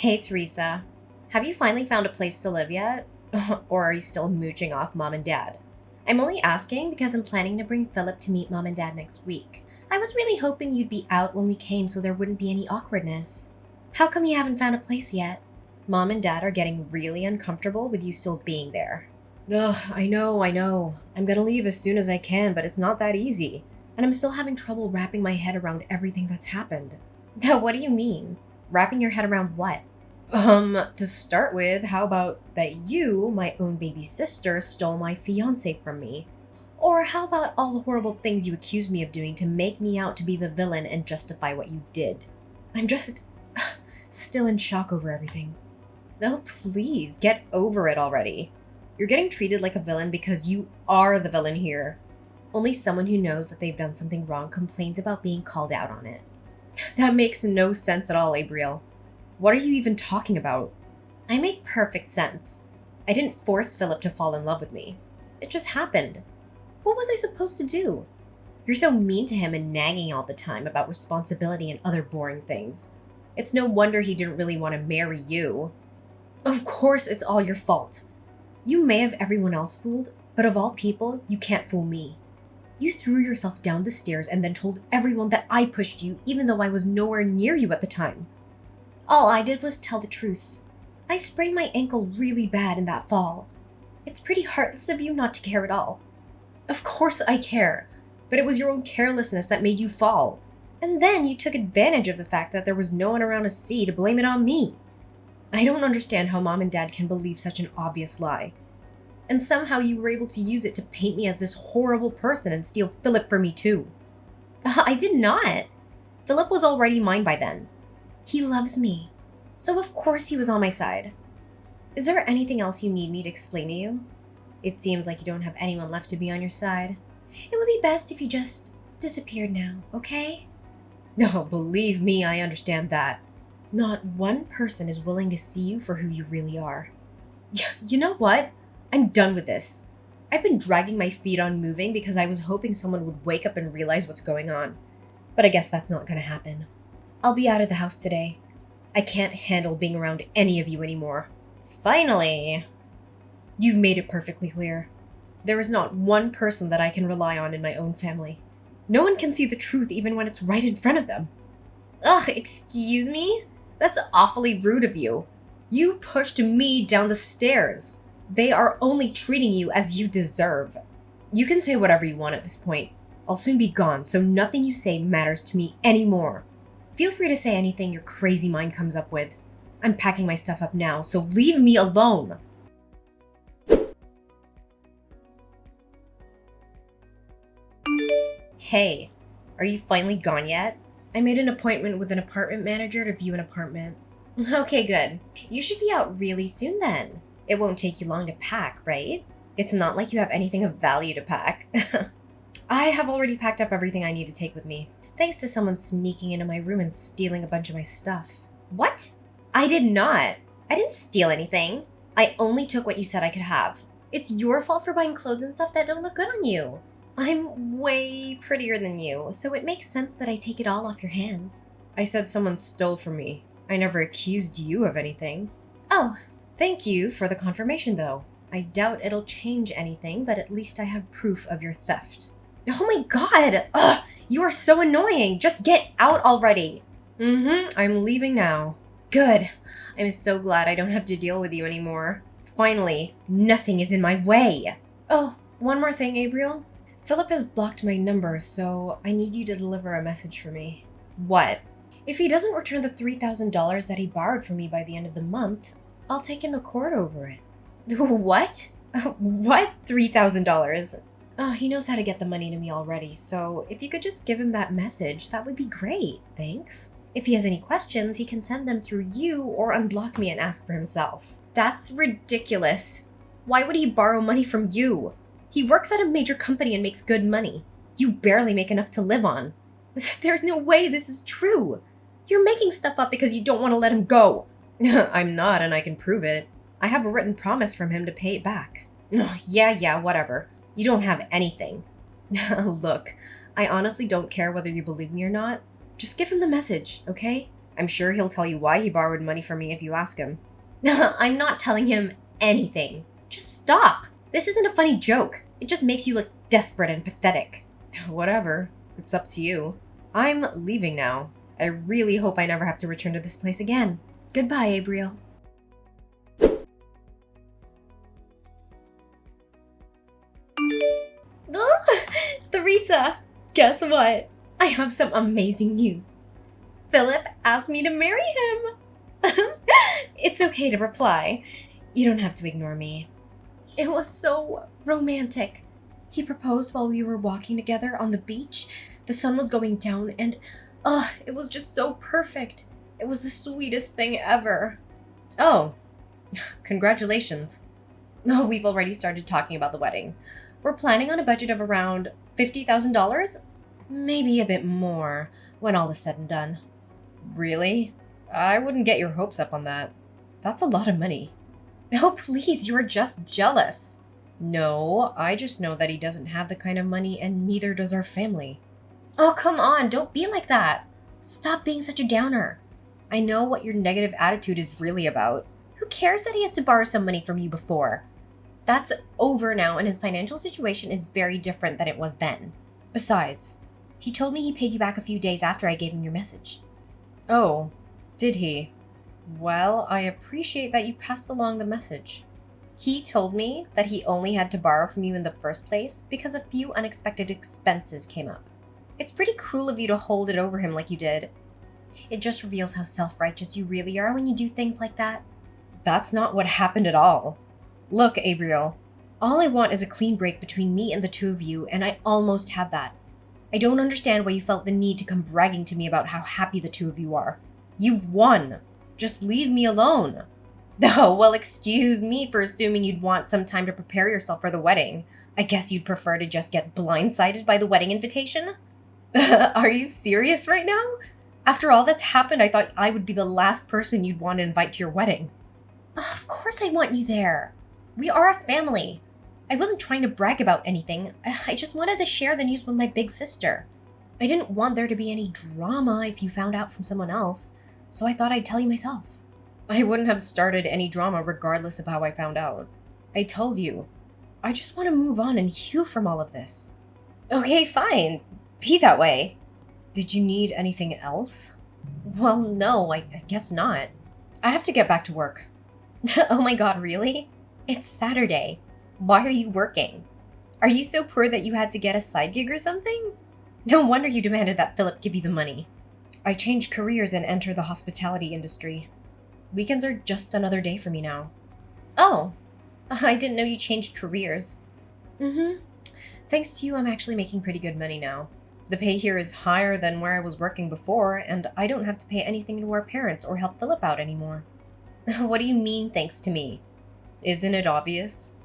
Hey, Teresa. Have you finally found a place to live yet? Or are you still mooching off mom and dad? I'm only asking because I'm planning to bring Philip to meet mom and dad next week. I was really hoping you'd be out when we came so there wouldn't be any awkwardness. How come you haven't found a place yet? Mom and dad are getting really uncomfortable with you still being there. Ugh, I know. I'm gonna leave as soon as I can, but it's not that easy. And I'm still having trouble wrapping my head around everything that's happened. What do you mean? Wrapping your head around what? To start with, how about that you, my own baby sister, stole my fiancé from me? Or how about all the horrible things you accused me of doing to make me out to be the villain and justify what you did? I'm just still in shock over everything. Oh, please, get over it already. You're getting treated like a villain because you are the villain here. Only someone who knows that they've done something wrong complains about being called out on it. That makes no sense at all, Abriel. What are you even talking about? I make perfect sense. I didn't force Philip to fall in love with me. It just happened. What was I supposed to do? You're so mean to him and nagging all the time about responsibility and other boring things. It's no wonder he didn't really want to marry you. Of course it's all your fault. You may have everyone else fooled, but of all people, you can't fool me. You threw yourself down the stairs and then told everyone that I pushed you even though I was nowhere near you at the time. All I did was tell the truth. I sprained my ankle really bad in that fall. It's pretty heartless of you not to care at all. Of course I care, but it was your own carelessness that made you fall. And then you took advantage of the fact that there was no one around to see to blame it on me. I don't understand how mom and dad can believe such an obvious lie. And somehow you were able to use it to paint me as this horrible person and steal Philip from me too. I did not. Philip was already mine by then. He loves me, so of course he was on my side. Is there anything else you need me to explain to you? It seems like you don't have anyone left to be on your side. It would be best if you just disappeared now, okay? No, believe me, I understand that. Not one person is willing to see you for who you really are. You know what? I'm done with this. I've been dragging my feet on moving because I was hoping someone would wake up and realize what's going on. But I guess that's not gonna happen. I'll be out of the house today. I can't handle being around any of you anymore. Finally! You've made it perfectly clear. There is not one person that I can rely on in my own family. No one can see the truth even when it's right in front of them. Ugh, excuse me? That's awfully rude of you. You pushed me down the stairs. They are only treating you as you deserve. You can say whatever you want at this point. I'll soon be gone, so nothing you say matters to me anymore. Feel free to say anything your crazy mind comes up with. I'm packing my stuff up now, so leave me alone. Hey, are you finally gone yet? I made an appointment with an apartment manager to view an apartment. Okay, good. You should be out really soon then. It won't take you long to pack, right? It's not like you have anything of value to pack. I have already packed up everything I need to take with me. Thanks to someone sneaking into my room and stealing a bunch of my stuff. What? I did not. I didn't steal anything. I only took what you said I could have. It's your fault for buying clothes and stuff that don't look good on you. I'm way prettier than you, so it makes sense that I take it all off your hands. I said someone stole from me. I never accused you of anything. Oh, thank you for the confirmation though. I doubt it'll change anything, but at least I have proof of your theft. Oh my god! Ugh! You are so annoying! Just get out already! I'm leaving now. Good. I'm so glad I don't have to deal with you anymore. Finally, nothing is in my way. Oh, one more thing, Abriel. Philip has blocked my number, so I need you to deliver a message for me. What? If he doesn't return the $3,000 that he borrowed from me by the end of the month, I'll take him to court over it. What? What? $3,000? Oh, he knows how to get the money to me already, so if you could just give him that message, that would be great, thanks. If he has any questions, he can send them through you or unblock me and ask for himself. That's ridiculous. Why would he borrow money from you? He works at a major company and makes good money. You barely make enough to live on. There's no way this is true. You're making stuff up because you don't want to let him go. I'm not, and I can prove it. I have a written promise from him to pay it back. Yeah, whatever. You don't have anything. Look, I honestly don't care whether you believe me or not. Just give him the message, okay? I'm sure he'll tell you why he borrowed money from me if you ask him. I'm not telling him anything. Just stop. This isn't a funny joke. It just makes you look desperate and pathetic. Whatever. It's up to you. I'm leaving now. I really hope I never have to return to this place again. Goodbye, Abriel. Theresa, guess what? I have some amazing news. Philip asked me to marry him. It's okay to reply. You don't have to ignore me. It was so romantic. He proposed while we were walking together on the beach. The sun was going down and, it was just so perfect. It was the sweetest thing ever. Oh, congratulations. Oh, we've already started talking about the wedding. We're planning on a budget of around $50,000? Maybe a bit more when all is said and done. Really? I wouldn't get your hopes up on that. That's a lot of money. Oh, please, you're just jealous. No, I just know that he doesn't have the kind of money and neither does our family. Oh, come on, don't be like that. Stop being such a downer. I know what your negative attitude is really about. Who cares that he has to borrow some money from you before? That's over now and his financial situation is very different than it was then. Besides, he told me he paid you back a few days after I gave him your message. Oh, did he? Well, I appreciate that you passed along the message. He told me that he only had to borrow from you in the first place because a few unexpected expenses came up. It's pretty cruel of you to hold it over him like you did. It just reveals how self-righteous you really are when you do things like that. That's not what happened at all. Look, Abriel, all I want is a clean break between me and the two of you, and I almost had that. I don't understand why you felt the need to come bragging to me about how happy the two of you are. You've won. Just leave me alone. Oh, well, excuse me for assuming you'd want some time to prepare yourself for the wedding. I guess you'd prefer to just get blindsided by the wedding invitation? Are you serious right now? After all that's happened, I thought I would be the last person you'd want to invite to your wedding. Of course I want you there. We are a family. I wasn't trying to brag about anything. I just wanted to share the news with my big sister. I didn't want there to be any drama if you found out from someone else, so I thought I'd tell you myself. I wouldn't have started any drama regardless of how I found out. I told you. I just want to move on and heal from all of this. Okay, fine. Be that way. Did you need anything else? Well, no, I guess not. I have to get back to work. Oh my god, really? It's Saturday. Why are you working? Are you so poor that you had to get a side gig or something? No wonder you demanded that Philip give you the money. I changed careers and entered the hospitality industry. Weekends are just another day for me now. Oh, I didn't know you changed careers. Thanks to you, I'm actually making pretty good money now. The pay here is higher than where I was working before, and I don't have to pay anything to our parents or help Philip out anymore. What do you mean, thanks to me? Isn't it obvious?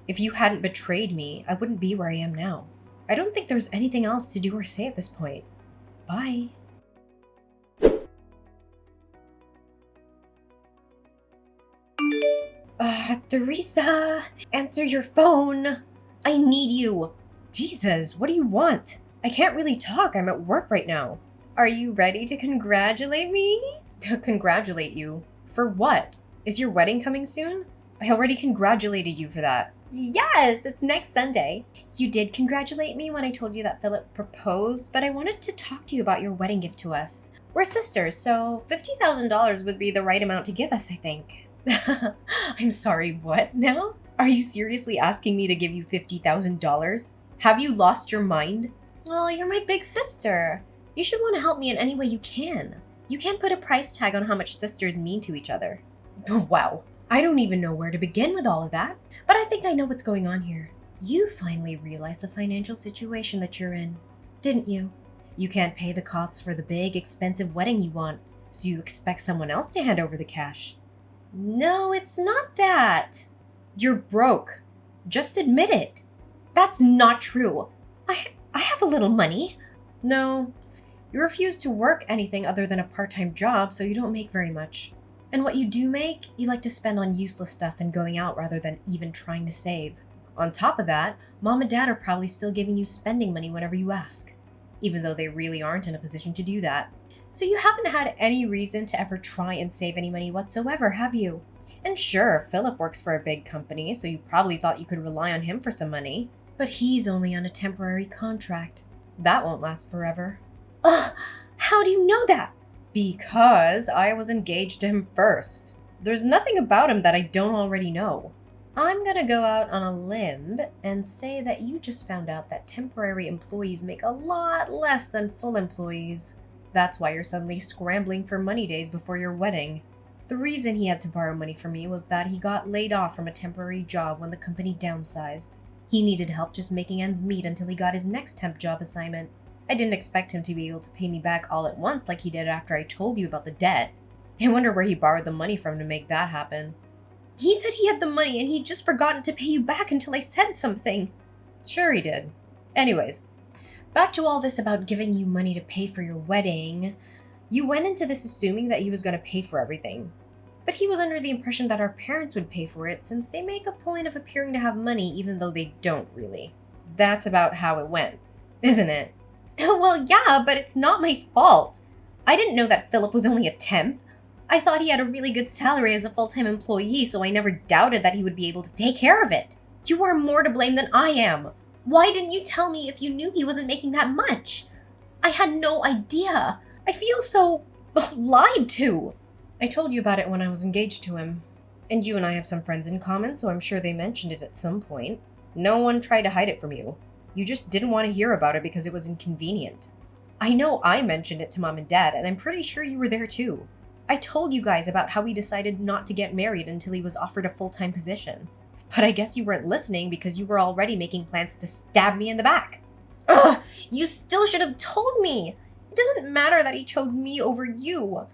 If you hadn't betrayed me, I wouldn't be where I am now. I don't think there's anything else to do or say at this point. Bye. Theresa, answer your phone. I need you. Jesus, what do you want? I can't really talk. I'm at work right now. Are you ready to congratulate me? Congratulate you? For what? Is your wedding coming soon? I already congratulated you for that. Yes, it's next Sunday. You did congratulate me when I told you that Philip proposed, but I wanted to talk to you about your wedding gift to us. We're sisters, so $50,000 would be the right amount to give us, I think. I'm sorry, what now? Are you seriously asking me to give you $50,000? Have you lost your mind? Well, you're my big sister. You should want to help me in any way you can. You can't put a price tag on how much sisters mean to each other. Wow, I don't even know where to begin with all of that, but I think I know what's going on here. You finally realized the financial situation that you're in, didn't you? You can't pay the costs for the big, expensive wedding you want, so you expect someone else to hand over the cash. No, it's not that. You're broke. Just admit it. That's not true. I have a little money. No, you refuse to work anything other than a part-time job, so you don't make very much. And what you do make, you like to spend on useless stuff and going out rather than even trying to save. On top of that, Mom and Dad are probably still giving you spending money whenever you ask. even though they really aren't in a position to do that. So you haven't had any reason to ever try and save any money whatsoever, have you? And sure, Philip works for a big company, so you probably thought you could rely on him for some money. But he's only on a temporary contract. That won't last forever. Ugh, how do you know that? Because I was engaged to him first. There's nothing about him that I don't already know. I'm gonna go out on a limb and say that you just found out that temporary employees make a lot less than full employees. That's why you're suddenly scrambling for money days before your wedding. The reason he had to borrow money from me was that he got laid off from a temporary job when the company downsized. He needed help just making ends meet until he got his next temp job assignment. I didn't expect him to be able to pay me back all at once like he did after I told you about the debt. I wonder where he borrowed the money from to make that happen. He said he had the money and he'd just forgotten to pay you back until I said something. Sure he did. Anyways, back to all this about giving you money to pay for your wedding. You went into this assuming that he was going to pay for everything. But he was under the impression that our parents would pay for it since they make a point of appearing to have money even though they don't really. That's about how it went, isn't it? Well, yeah, but it's not my fault. I didn't know that Philip was only a temp. I thought he had a really good salary as a full-time employee, so I never doubted that he would be able to take care of it. You are more to blame than I am. Why didn't you tell me if you knew he wasn't making that much? I had no idea. I feel so lied to. I told you about it when I was engaged to him. And you and I have some friends in common, so I'm sure they mentioned it at some point. No one tried to hide it from you. You just didn't want to hear about it because it was inconvenient. I know I mentioned it to Mom and Dad, and I'm pretty sure you were there too. I told you guys about how he decided not to get married until he was offered a full-time position. But I guess you weren't listening because you were already making plans to stab me in the back. Ugh! You still should have told me! It doesn't matter that he chose me over you.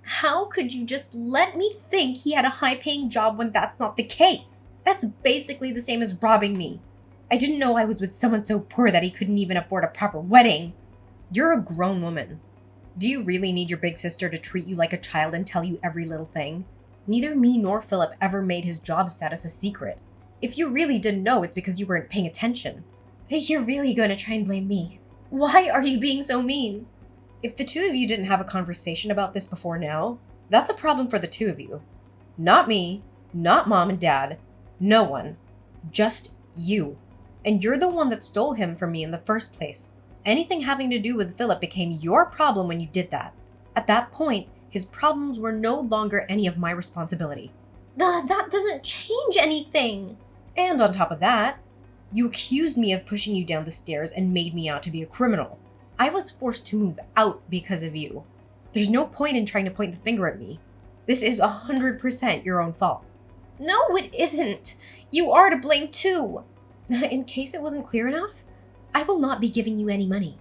How could you just let me think he had a high-paying job when that's not the case? That's basically the same as robbing me. I didn't know I was with someone so poor that he couldn't even afford a proper wedding. You're a grown woman. Do you really need your big sister to treat you like a child and tell you every little thing? Neither me nor Philip ever made his job status a secret. If you really didn't know, it's because you weren't paying attention. You're really going to try and blame me. Why are you being so mean? If the two of you didn't have a conversation about this before now, that's a problem for the two of you. Not me, not Mom and Dad, no one. Just you. And you're the one that stole him from me in the first place. Anything having to do with Philip became your problem when you did that. At that point, his problems were no longer any of my responsibility. That doesn't change anything. And on top of that, you accused me of pushing you down the stairs and made me out to be a criminal. I was forced to move out because of you. There's no point in trying to point the finger at me. This is 100% your own fault. No, it isn't. You are to blame too. In case it wasn't clear enough, I will not be giving you any money.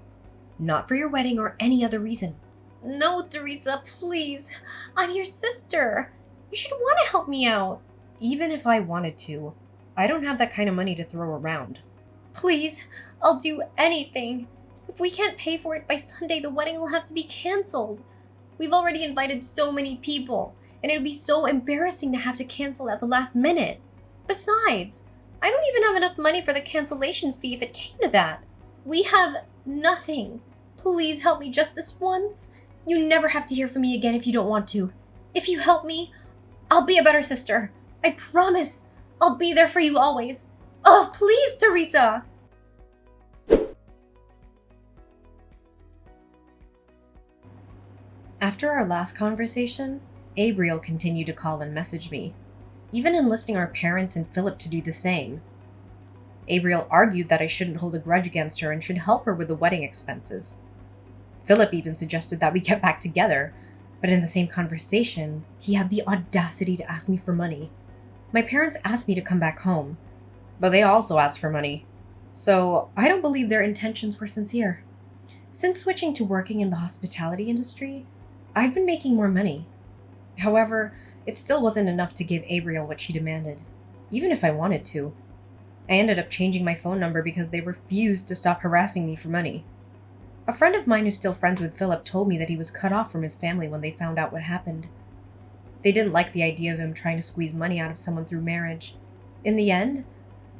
Not for your wedding or any other reason. No, Teresa, please. I'm your sister. You should want to help me out. Even if I wanted to, I don't have that kind of money to throw around. Please, I'll do anything. If we can't pay for it by Sunday, the wedding will have to be canceled. We've already invited so many people, and it would be so embarrassing to have to cancel at the last minute. Besides, I don't even have enough money for the cancellation fee if it came to that. We have nothing. Please help me just this once. You never have to hear from me again if you don't want to. If you help me, I'll be a better sister. I promise. I'll be there for you always. Oh, please, Teresa. After our last conversation, Abriel continued to call and message me, even enlisting our parents and Philip to do the same. Abriel argued that I shouldn't hold a grudge against her and should help her with the wedding expenses. Philip even suggested that we get back together, but in the same conversation, he had the audacity to ask me for money. My parents asked me to come back home, but they also asked for money, so I don't believe their intentions were sincere. Since switching to working in the hospitality industry, I've been making more money. However, it still wasn't enough to give Abriel what she demanded, even if I wanted to. I ended up changing my phone number because they refused to stop harassing me for money. A friend of mine who's still friends with Philip told me that he was cut off from his family when they found out what happened. They didn't like the idea of him trying to squeeze money out of someone through marriage. In the end,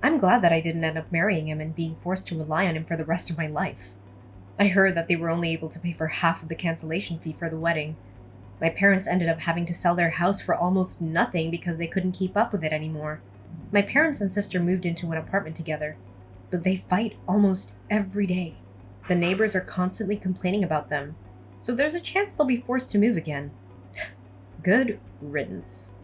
I'm glad that I didn't end up marrying him and being forced to rely on him for the rest of my life. I heard that they were only able to pay for half of the cancellation fee for the wedding. My parents ended up having to sell their house for almost nothing because they couldn't keep up with it anymore. My parents and sister moved into an apartment together, but they fight almost every day. The neighbors are constantly complaining about them, so there's a chance they'll be forced to move again. Good riddance.